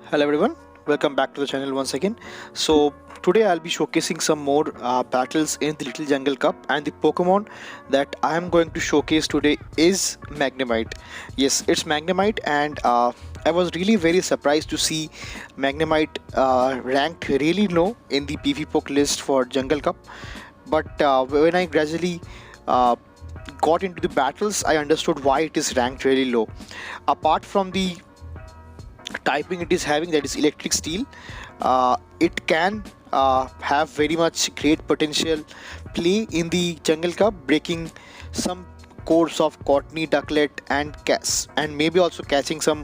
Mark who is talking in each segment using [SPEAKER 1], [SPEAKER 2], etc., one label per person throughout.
[SPEAKER 1] Hello everyone, welcome back to the channel once again. So today I'll be showcasing some more battles in the Little Jungle Cup, and the Pokemon that I am going to showcase today is Magnemite. Yes, it's Magnemite, and I was really very surprised to see Magnemite ranked really low in the PV Poke list for Jungle Cup. But when I gradually got into the battles, I understood why it is ranked really low. Apart from the typing it is having, that is electric steel, it can have very much great potential play in the Jungle Cup, breaking some cores of Cottonee, Ducklett and maybe also catching some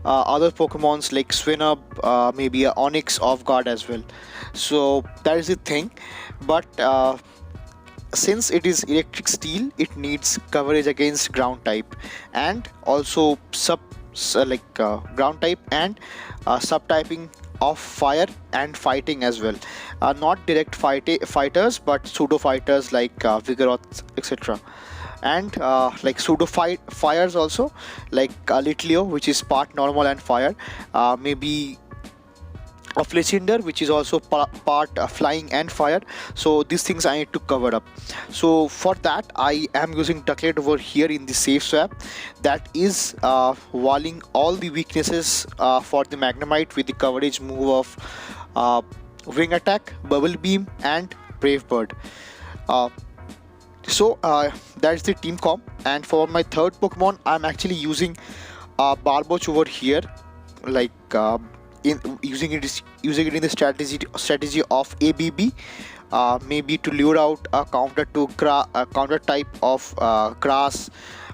[SPEAKER 1] other Pokemons like Swinub, maybe a Onyx off guard as well. So that is the thing. But since it is electric steel, it needs coverage against ground type and also ground type and subtyping of fire and fighting as well. Not direct fighters, but pseudo fighters like Vigoroth, etc. And like pseudo fires also, like Litleo, which is part normal and fire. Maybe a Fletchinder, which is also part flying and fire. So these things I need to cover up. So for that I am using Ducklett over here in the safe swap, that is walling all the weaknesses for the Magnemite with the coverage move of wing attack, bubble beam and brave bird. So that's the team comp. And for my third Pokemon I'm actually using Barboach over here, like using it in the strategy of ABB, maybe to lure out a counter to counter type of grass,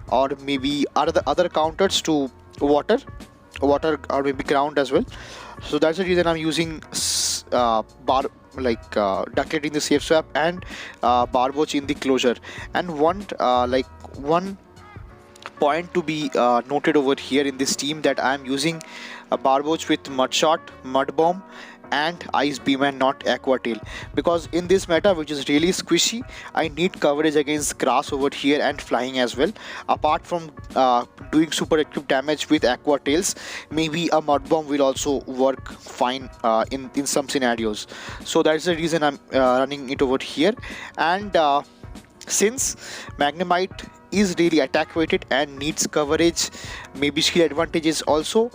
[SPEAKER 1] or maybe other counters to water or maybe ground as well. So that's the reason I'm using Ducklett in the safe swap and Barboach in the closure. And one point to be noted over here in this team, that I am using a Barboach with Mud Shot, Mud Bomb and Ice Beam and not Aqua Tail, because in this meta, which is really squishy, I need coverage against grass over here and flying as well. Apart from doing super active damage with Aqua Tails, maybe a Mud Bomb will also work fine in some scenarios. So that's the reason I'm running it over here. And since Magnemite is really attack weighted and needs coverage, maybe skill advantages also,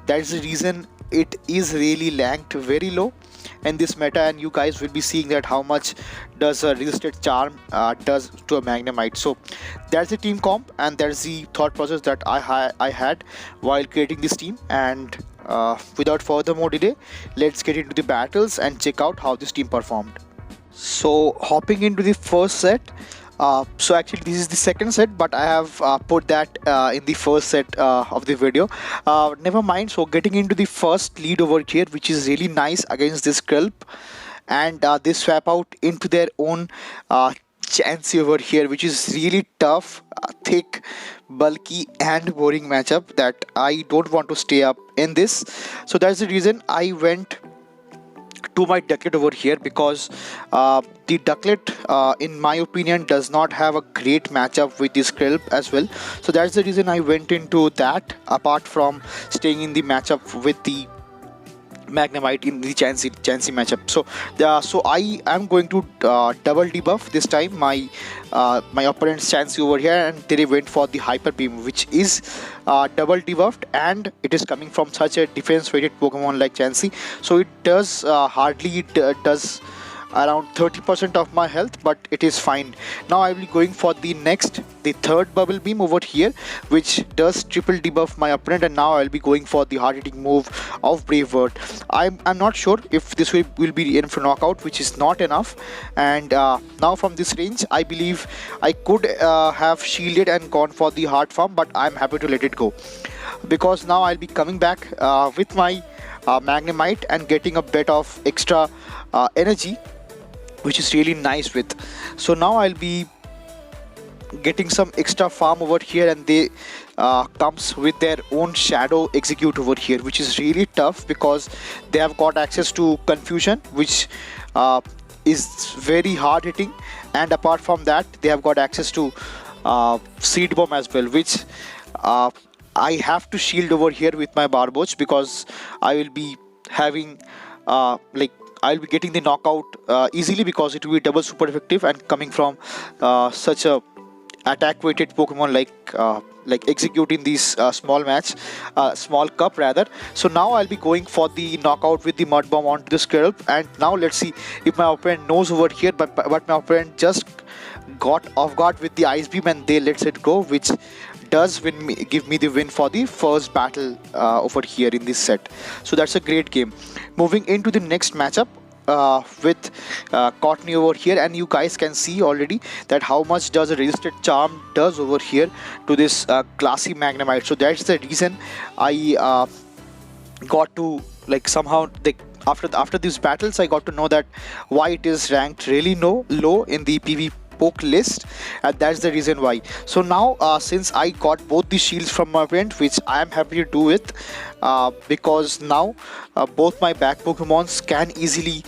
[SPEAKER 1] that's the reason it is really ranked very low in this meta. And you guys will be seeing that how much does a resisted charm does to a Magnemite. So that's the team comp, and that's the thought process that I had while creating this team. And without further more delay, let's get into the battles and check out how this team performed. So hopping into the first set, so actually this is the second set, but I have put that in the first set of the video. Never mind. So getting into the first lead over here, which is really nice against this Skrelp, and they swap out into their own Chansey over here, which is really tough, thick, bulky and boring matchup that I don't want to stay up in this. So that's the reason I went to my Ducklett over here, because the Ducklett in my opinion does not have a great matchup with this Skrelp as well. So that's the reason I went into that, apart from staying in the matchup with the Magnemite in the Chansey matchup. So I am going to double debuff this time my opponent's Chansey over here, and they went for the Hyper Beam, which is double debuffed, and it is coming from such a defense weighted Pokemon like Chansey. So it does hardly does around 30% of my health, but it is fine. Now I will be going for the third Bubble Beam over here, which does triple debuff my opponent, and now I'll be going for the hard hitting move of Brave Bird. I'm not sure if this will be in for knockout, which is not enough. And now from this range, I believe I could have shielded and gone for the hard farm, but I'm happy to let it go, because now I'll be coming back with my Magnemite and getting a bit of extra energy, which is really nice with. So now I'll be getting some extra farm over here, and they comes with their own Shadow Execute over here, which is really tough because they have got access to Confusion, which is very hard hitting. And apart from that, they have got access to Seed Bomb as well, which I have to shield over here with my Barboach, because I will be having like I'll be getting the knockout easily, because it will be double super effective, and coming from such a attack weighted Pokemon like executing these small cup rather. So now I'll be going for the knockout with the mud bomb onto the Skrelp, and now let's see if my opponent knows over here, but my opponent just got off guard with the ice beam and they lets it go, which does give me the win for the first battle over here in this set. So that's a great game. Moving into the next matchup with Cottonee over here, and you guys can see already that how much does a resisted charm does over here to this glassy Magnemite. So that's the reason I got to like somehow after these battles I got to know that why it is ranked really low in the PV poke list, and that's the reason why. So now since I got both the shields from my opponent, which I am happy to do with, because now both my back Pokemons can easily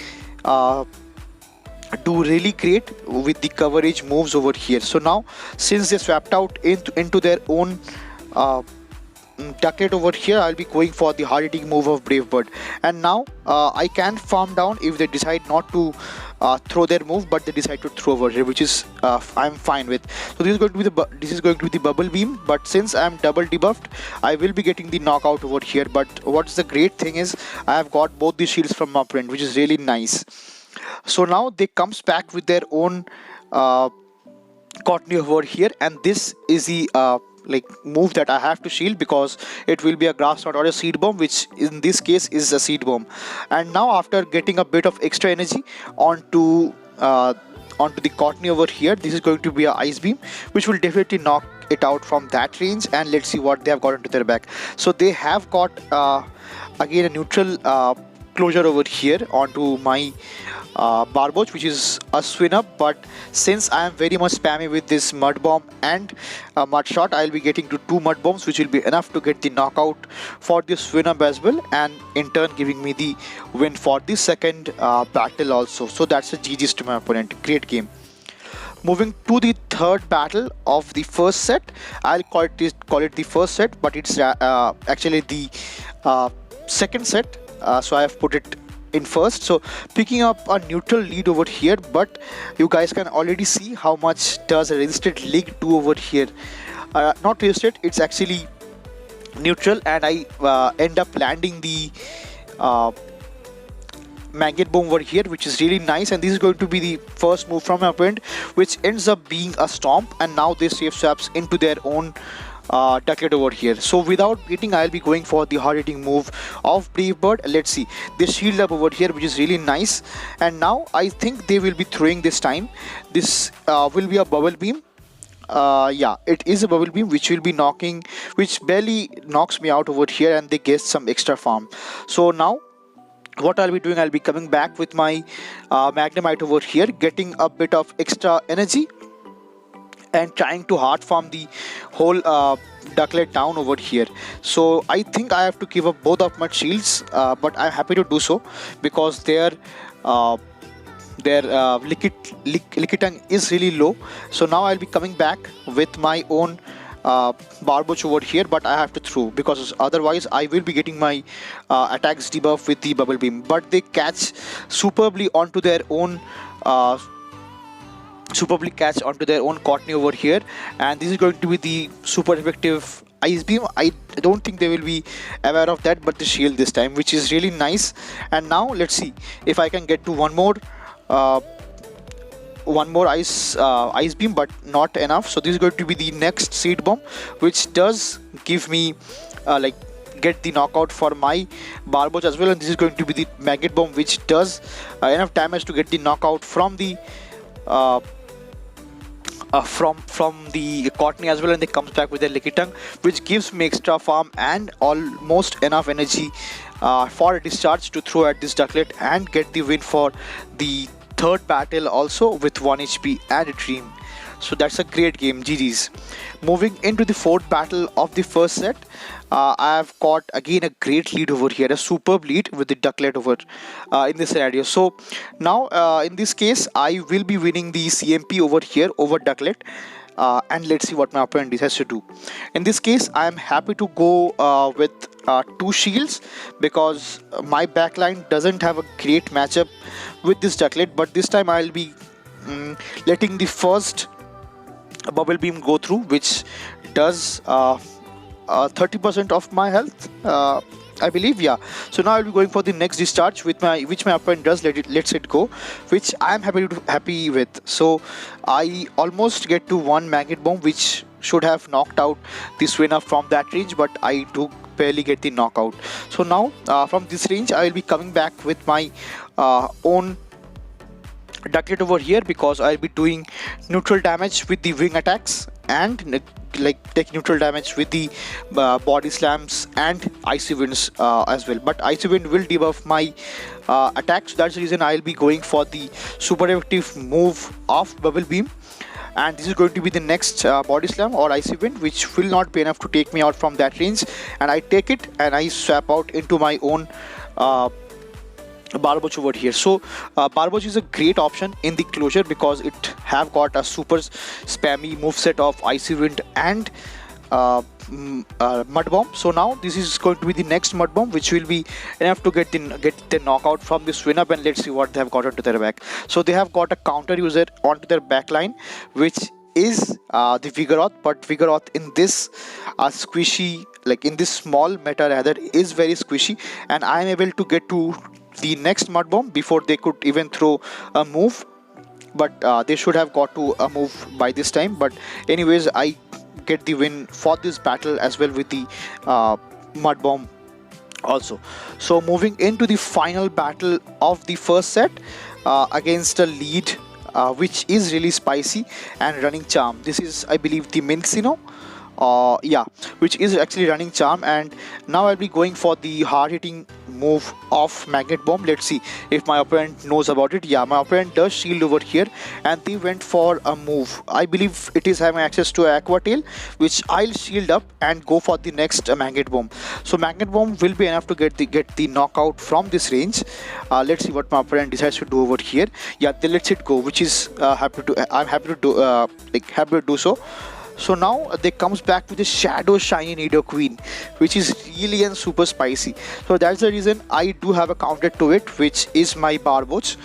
[SPEAKER 1] do really great with the coverage moves over here. So now since they swapped out into their own Ducklett over here, I'll be going for the hard hitting move of Brave Bird, and now I can farm down if they decide not to throw their move, but they decide to throw over here, which is I'm fine with. So this is going to be the bubble beam, but since I'm double debuffed, I will be getting the knockout over here. But what's the great thing is I have got both the shields from my friend, which is really nice. So now they comes back with their own Cottonee over here, and this is the like move that I have to shield, because it will be a grass knot or a seed bomb, which in this case is a seed bomb. And now after getting a bit of extra energy onto the Cottonee over here, this is going to be a ice beam, which will definitely knock it out from that range. And let's see what they have got into their back. So they have got again a neutral closure over here onto my Barboach, which is a Swinub, but since I am very much spammy with this mud bomb and mud shot, I'll be getting to 2 mud bombs, which will be enough to get the knockout for this Swinub as well, and in turn giving me the win for the second battle also. So that's a GG's to my opponent. Great game. Moving to the third battle of the first set, I'll call it the first set, but it's actually the second set. So I have put it in first. So picking up a neutral lead over here, but you guys can already see how much does a resisted league do over here. Not resisted, it's actually neutral, and I end up landing the magnet bomb over here, which is really nice. And this is going to be the first move from my opponent, which ends up being a stomp, and now they safe swaps into their own Ducklett over here. So without waiting, I'll be going for the hard hitting move of Brave Bird. Let's see, they shield up over here, which is really nice. And now I think they will be throwing this time. This will be a bubble beam. Yeah, it is a bubble beam, which will be knocking, which barely knocks me out over here, and they get some extra farm. So now what I'll be doing, I'll be coming back with my Magnemite over here, getting a bit of extra energy and trying to hard farm the whole Ducklett down over here. So I think I have to give up both of my shields, but I'm happy to do so, because their Lickitung is really low. So now I'll be coming back with my own Barboach over here, but I have to throw, because otherwise I will be getting my attacks debuff with the bubble beam. But they catch superbly onto their own Cottonee over here, and this is going to be the super effective ice beam. I don't think they will be aware of that, but the shield this time, which is really nice. And now let's see if I can get to one more ice beam, but not enough. So this is going to be the next seed bomb, which does give me like get the knockout for my Barboach as well. And this is going to be the magnet bomb, which does enough damage to get the knockout from the from the Cottonee as well. And they comes back with their Lickitung, which gives me extra farm and almost enough energy for a discharge to throw at this Ducklett and get the win for the third battle also with 1 HP and a dream. So that's a great game. GG's. Moving into the fourth battle of the first set, I have got again a great lead over here, a superb lead with the Ducklett over in this scenario. So now in this case, I will be winning the CMP over here over Ducklett. and let's see what my opponent decides to do. In this case, I am happy to go with 2 shields, because my backline doesn't have a great matchup with this Ducklett, but this time I'll be letting the first bubble beam go through, which does 30% of my health, I believe. Yeah, so now I'll be going for the next discharge with which my opponent does lets it go, which I am happy with. So I almost get to one magnet bomb, which should have knocked out the Swinub from that range, but I do barely get the knockout. So now from this range I will be coming back with my own Ducklett over here, because I'll be doing neutral damage with the wing attacks and like take neutral damage with the body slams and icy winds as well. But icy wind will debuff my attacks. That's the reason I'll be going for the super effective move of bubble beam, and this is going to be the next body slam or icy wind, which will not be enough to take me out from that range, and I take it and I swap out into my own Barboach over here. So Barboach is a great option in the closure, because it have got a super spammy moveset of icy wind and mud bomb. So now this is going to be the next mud bomb, which will be enough to get the knockout from the Swinub, and let's see what they have got onto their back. So they have got a counter user onto their backline, which is the Vigoroth, but Vigoroth in this squishy, like in this small meta rather, is very squishy, and I am able to get to the next mud bomb before they could even throw a move. But they should have got to a move by this time. But anyways, I get the win for this battle as well with the mud bomb also. So moving into the final battle of the first set against a lead which is really spicy and running charm. This is, I believe, the Minccino. Yeah, which is actually running charm, and now I'll be going for the hard-hitting move of magnet bomb. Let's see if my opponent knows about it. Yeah, my opponent does shield over here, and they went for a move. I believe it is having access to Aqua Tail, which I'll shield up and go for the next magnet bomb. So magnet bomb will be enough to get the knockout from this range. Let's see what my opponent decides to do over here. Yeah, they lets it go, which is I'm happy to do so. So now they comes back with a Shadow Shiny Nidoqueen, which is really and super spicy. So that's the reason I do have a counter to it, which is my Barboach.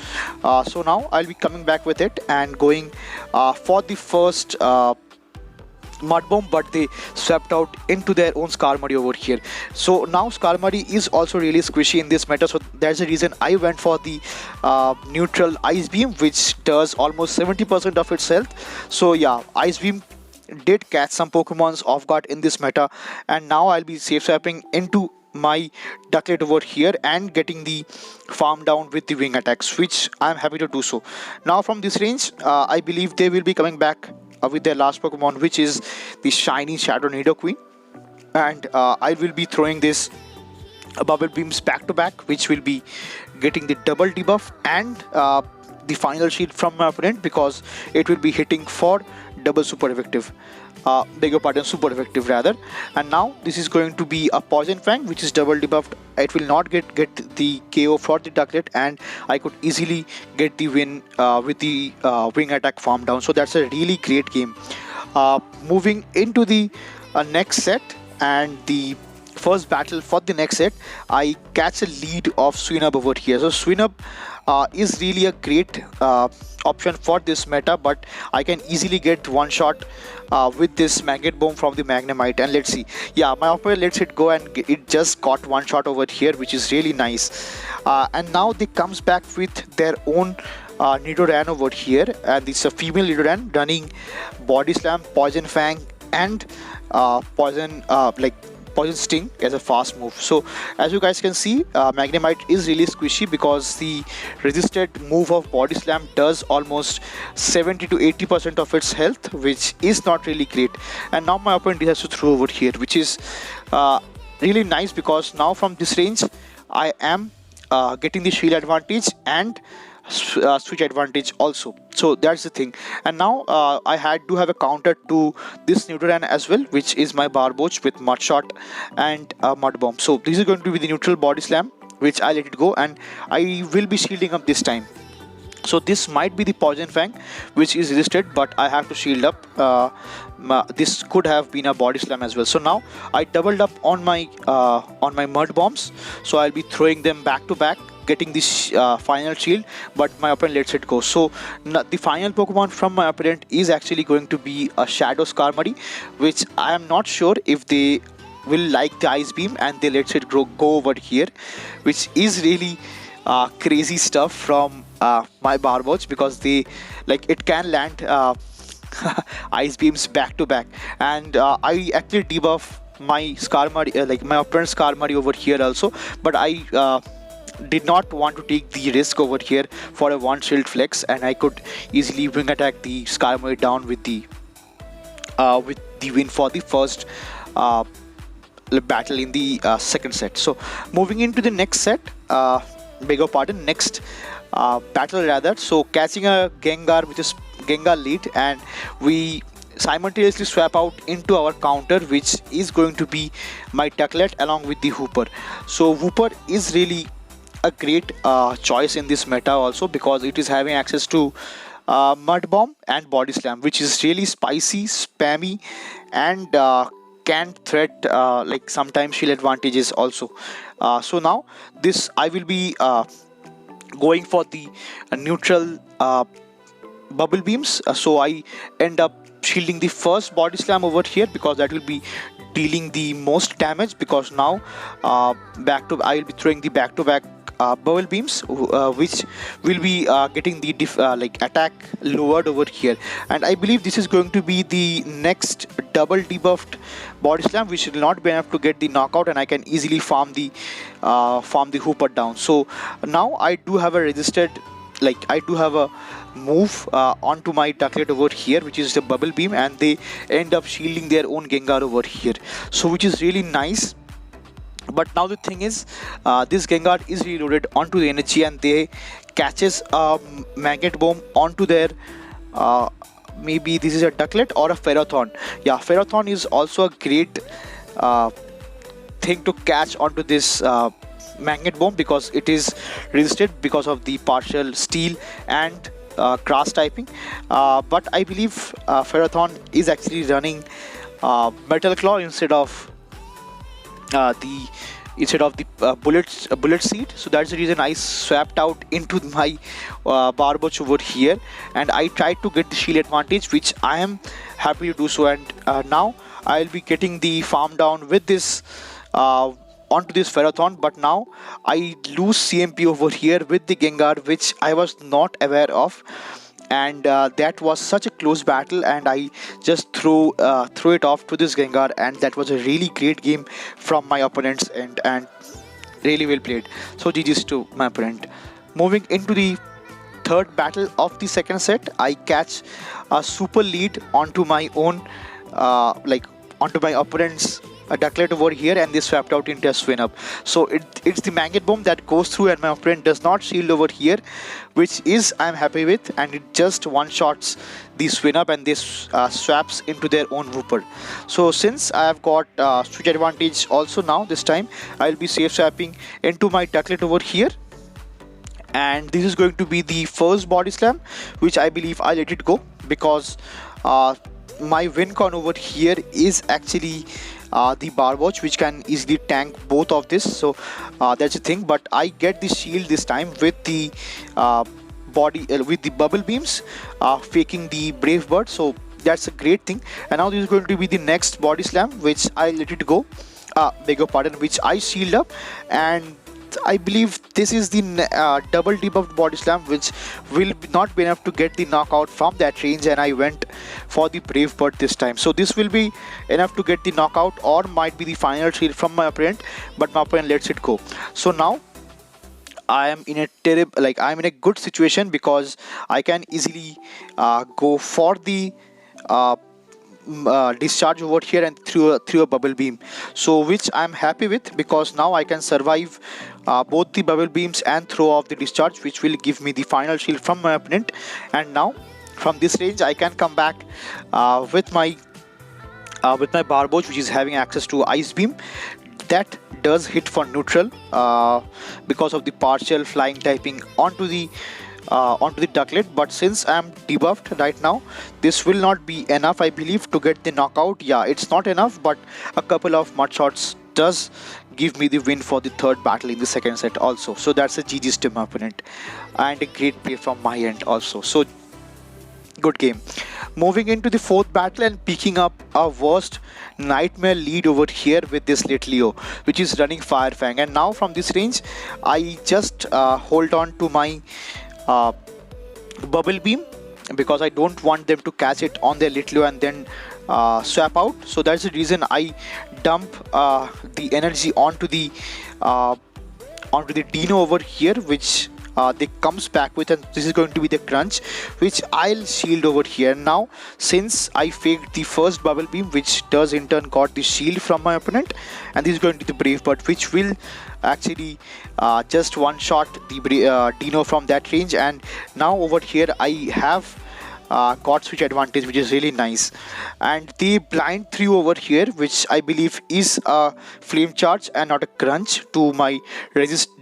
[SPEAKER 1] So now I'll be coming back with it and going for the first mud bomb, but they swept out into their own Skarmory over here. So now Skarmory is also really squishy in this meta, so that's the reason I went for the neutral Ice Beam, which does almost 70% of its health. So yeah, Ice Beam did catch some Pokemons off guard in this meta, and now I'll be safe swapping into my Ducklett over here and getting the farm down with the wing attacks, which I'm happy to do so. Now from this range, I believe they will be coming back with their last Pokemon, which is the shiny Shadow Nidoqueen, and I will be throwing this bubble beams back to back, which will be getting the double debuff and the final shield from my opponent, because it will be hitting for double super effective, beg your pardon, super effective rather. And now this is going to be a Poison Fang, which is double debuffed. It will not get the KO for the Ducklett, and I could easily get the win with the wing attack farm down. So that's a really great game. Moving into the next set and the first battle for the next set, I catch a lead of Swinub over here. So Swinub is really a great option for this meta, but I can easily get one shot with this magnet bomb from the Magnemite. And let's see, yeah, my opponent lets it go, and it just got one shot over here, which is really nice. And now they comes back with their own Nidoran over here, and it's a female Nidoran running Body Slam, Poison Fang, and Poison Sting as a fast move. So as you guys can see, Magnemite is really squishy, because the resisted move of Body Slam does almost 70 to 80% of its health, which is not really great. And now my opponent has to throw over here, which is really nice, because now from this range I am getting the shield advantage and switch advantage also. So that's the thing. And now I do have a counter to this Nidoran as well, which is my Barboach with Mud Shot and Mud Bomb. So this is going to be the neutral Body Slam, which I let it go, and I will be shielding up this time. So this might be the Poison Fang which is resisted, but I have to shield up. This could have been a body slam as well. So now I doubled up on my mud bombs, so I'll be throwing them back to back, getting this final shield, but my opponent lets it go. So the final Pokemon from my opponent is actually going to be a Shadow Skarmory, which I am not sure if they will like the Ice Beam and they let it go over here, which is really crazy stuff from my Barboach, because they it can land Ice Beams back to back, and I actually debuff my Skarmory, my opponent's Skarmory over here also, but I did not want to take the risk over here for a one shield flex, and I could easily wing attack the Skarmory down with the win for the first battle in the second set. So moving into the next set, beg your pardon, next battle rather. So catching a Gengar with a Gengar lead, and we simultaneously swap out into our counter, which is going to be my Ducklett along with the Hooper. So Hooper is really a great choice in this meta also, because it is having access to Mud Bomb and Body Slam, which is really spicy, spammy, and can threat sometimes shield advantages also. So now this I will be going for the neutral bubble beams, so I end up shielding the first Body Slam over here, because that will be dealing the most damage, because now I will be throwing the back-to-back bubble beams, which will be getting the attack lowered over here. And I believe this is going to be the next double debuffed Body Slam, which will not be enough to get the knockout, and I can easily farm the Hooper down. So now I do have a resisted, I do have a move onto my Ducklett over here, which is the bubble beam, and they end up shielding their own Gengar over here, so which is really nice. But now the thing is, this Gengar is reloaded onto the energy, and they catches a Magnet Bomb onto their maybe this is a Ducklett or a Ferrothorn. Yeah, Ferrothorn is also a great thing to catch onto this Magnet Bomb, because it is resisted because of the partial steel and grass typing. But I believe Ferrothorn is actually running Metal Claw instead of the bullet seed. So that's the reason I swapped out into my Barboach over here, and I tried to get the shield advantage, which I am happy to do so. And now I'll be getting the farm down with this onto this Ferrothorn, but now I lose CMP over here with the Gengar, which I was not aware of. And that was such a close battle, and I just threw it off to this Gengar, and that was a really great game from my opponents, and really well played. So GG's to my opponent. Moving into the third battle of the second set, I catch a super lead onto my own onto my opponent's Ducklett over here, and they swapped out into a Swinub. So it's the Magnet Bomb that goes through, and my opponent does not shield over here, which is I'm happy with, and it just one-shots the Swinub, and this swaps into their own Wooper. So since I have got switch advantage also now, this time I'll be safe swapping into my Ducklett over here, and this is going to be the first Body Slam, which I believe I let it go, because my win con over here is actually the Barboach, which can easily tank both of this. So that's the thing, but I get the shield this time with the with the bubble beams, faking the Brave Bird. So that's a great thing. And now this is going to be the next Body Slam, which I let it go, beg your pardon, which I shield up, and I believe this is the double debuffed Body Slam, which will not be enough to get the knockout from that range, and I went for the Brave Bird this time. So this will be enough to get the knockout, or might be the final shield from my opponent, but my opponent lets it go. So now I am in a terrible, I'm in a good situation, because I can easily go for the discharge over here and through a bubble beam, so which I'm happy with, because now I can survive both the bubble beams and throw off the discharge, which will give me the final shield from my opponent. And now from this range I can come back with my Barboach, which is having access to Ice Beam. That does hit for neutral because of the partial flying typing onto the onto the Ducklett, but since I'm debuffed right now, this will not be enough, I believe, to get the knockout. Yeah, it's not enough, but a couple of mud shots does give me the win for the third battle in the second set also. So that's a GG's to my opponent, and a great play from my end also. So good game. Moving into the fourth battle and picking up a worst nightmare lead over here with this Litleo, which is running Fire Fang. And now from this range, I just hold on to my Bubble Beam, because I don't want them to catch it on their Litleo and then swap out. So that's the reason I dump the energy onto the Dino over here, which they comes back with, and this is going to be the crunch, which I'll shield over here. Now since I faked the first Bubble Beam, which does in turn got the shield from my opponent, and this is going to be the Brave Bird, which will actually just one shot the Dino from that range. And now over here I have got switch advantage, which is really nice. And the blind 3 over here, which I believe is a flame charge and not a crunch to my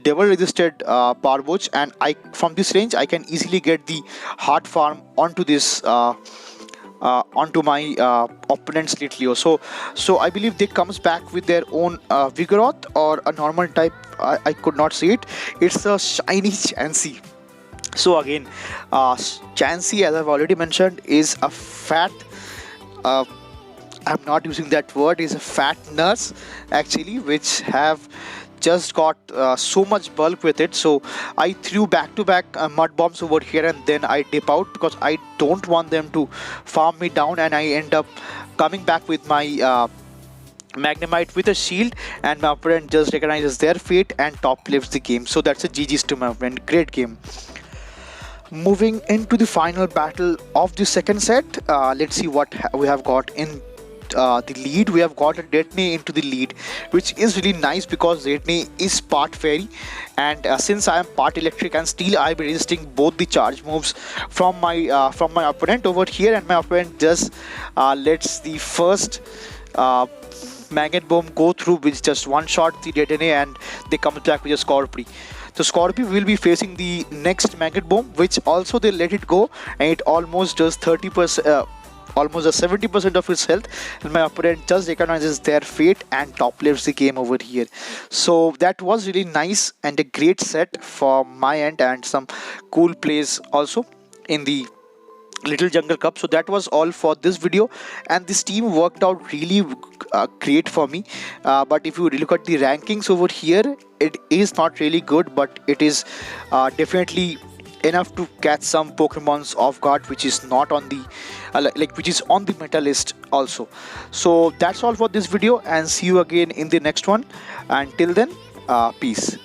[SPEAKER 1] double resisted Barboach, and from this range I can easily get the heart farm onto this onto my opponent's Litleo. So I believe they comes back with their own Vigoroth or a normal type. I could not see it. It's a shiny Chansey. So again, Chansey, as I've already mentioned, is a fat, I'm not using that word, is a fat nurse actually, which have just got so much bulk with it. So I threw back-to-back mud bombs over here, and then I dip out because I don't want them to farm me down, and I end up coming back with my Magnemite with a shield, and my opponent just recognizes their fate and top lifts the game. So that's a GG's to my opponent. Great game. Moving into the final battle of the second set, let's see what we have got in the lead. We have got a Dedenne into the lead, which is really nice because Dedenne is part fairy, and since I am part electric and steel, I'll be resisting both the charge moves from my opponent over here, and my opponent just lets the first Magnet Bomb go through with just one shot the Dedenne, and they come back with a Skorpri. So Skorpio will be facing the next Magnet Bomb, which also they let it go, and it almost does 30%, almost a 70% of its health, and my opponent just recognizes their fate and top lifts the game over here. So that was really nice and a great set for my end, and some cool plays also in the Little Jungle Cup. So that was all for this video, and this team worked out really great for me. But if you look at the rankings over here, it is not really good, but it is definitely enough to catch some Pokemons off guard, which is not on the which is on the meta list also. So that's all for this video, and see you again in the next one. Until then, peace.